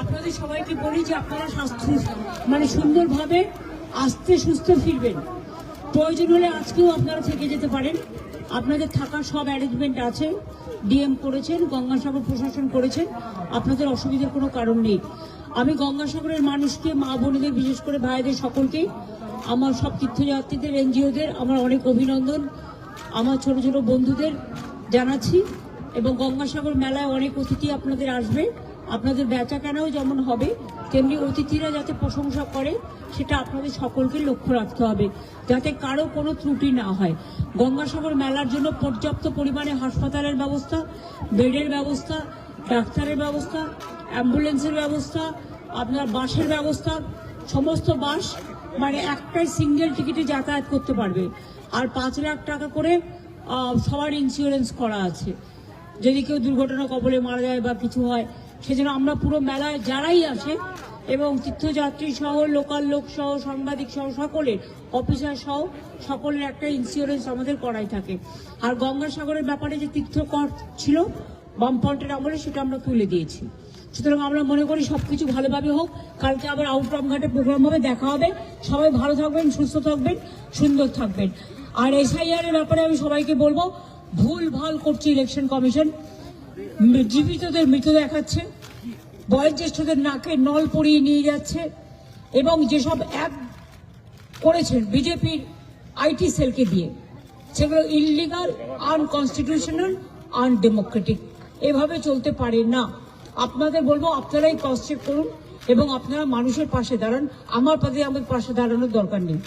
আপনাদের সবাইকে বলি যে আপনারা স্বাস্থ্য সুন্দরভাবে আস্তে সুস্থ ফিরবেন। প্রয়োজন হলে আজকেও আপনারা থেকে যেতে পারেন। আপনাদের থাকার সব অ্যারেঞ্জমেন্ট আছে, ডিএম করেছেন, গঙ্গাসাগর প্রশাসন করেছেন, আপনাদের অসুবিধার কোনো কারণ নেই। আমি গঙ্গাসাগরের মানুষকে, মা বোনেদের, বিশেষ করে ভাইদের সকলকে, আমার সব তীর্থযাত্রীদের, এনজিওদের আমার অনেক অভিনন্দন, আমার ছোট ছোট বন্ধুদের জানাচ্ছি। এবং গঙ্গাসাগর মেলায় অনেক অতিথি আপনাদের আসবে, আপনাদের বেচা কেনাও যেমন হবে তেমনি অতিথিরা যাতে প্রশংসা করে সেটা আপনাদের সকলকে লক্ষ্য রাখতে হবে, যাতে কারো কোনো ত্রুটি না হয়। গঙ্গাসাগর মেলার জন্য পর্যাপ্ত পরিমাণে হাসপাতালের ব্যবস্থা, বেডের ব্যবস্থা, ডাক্তারের ব্যবস্থা, অ্যাম্বুলেন্সের ব্যবস্থা, আপনার বাসের ব্যবস্থা, সমস্ত বাস একটাই সিঙ্গেল টিকিটে যাতায়াত করতে পারবে। আর 5 লাখ টাকা করে সবার ইন্স্যুরেন্স করা আছে, যদি কেউ দুর্ঘটনা কবলে মারা যায় বা কিছু হয় সেজন্য আমরা পুরো মেলায় যারাই আসে এবং তীর্থযাত্রী সহ, লোকাল লোক সহ, সাংবাদিক সহ, সকলের, অফিসার সহ সকলের একটা ইন্স্যুরেন্স আমাদের করাই থাকে। আর গঙ্গাসাগরের ব্যাপারে যে তীর্থকর ছিল বামফ্রন্টের আমলে সেটা আমরা তুলে দিয়েছি। সুতরাং আমরা মনে করি সবকিছু ভালোভাবে হোক। কালকে আবার আউটরাম ঘাটে প্রোগ্রাম হবে, দেখা হবে। সবাই ভালো থাকবেন, সুস্থ থাকবেন, সুন্দর থাকবেন। আর SIR এর ব্যাপারে আমি সবাইকে বলবো, ভুল ভাল করছে ইলেকশন কমিশন। জীবিতদের মৃত দেখাচ্ছে, বয়োজ্যেষ্ঠদের নাকে নল পরিয়ে নিয়ে যাচ্ছে এবং যেসব অ্যাপ করেছেন বিজেপির IT সেলকে দিয়ে, সেগুলো ইললিগাল, আনকনস্টিটিউশনাল, আনডেমোক্রেটিক। এভাবে চলতে পারে না। আপনাদের বলবো আপনারাই ক্রস চেক করুন এবং আপনারা মানুষের পাশে দাঁড়ান। আমার পাশে দাঁড়ানোর দরকার নেই।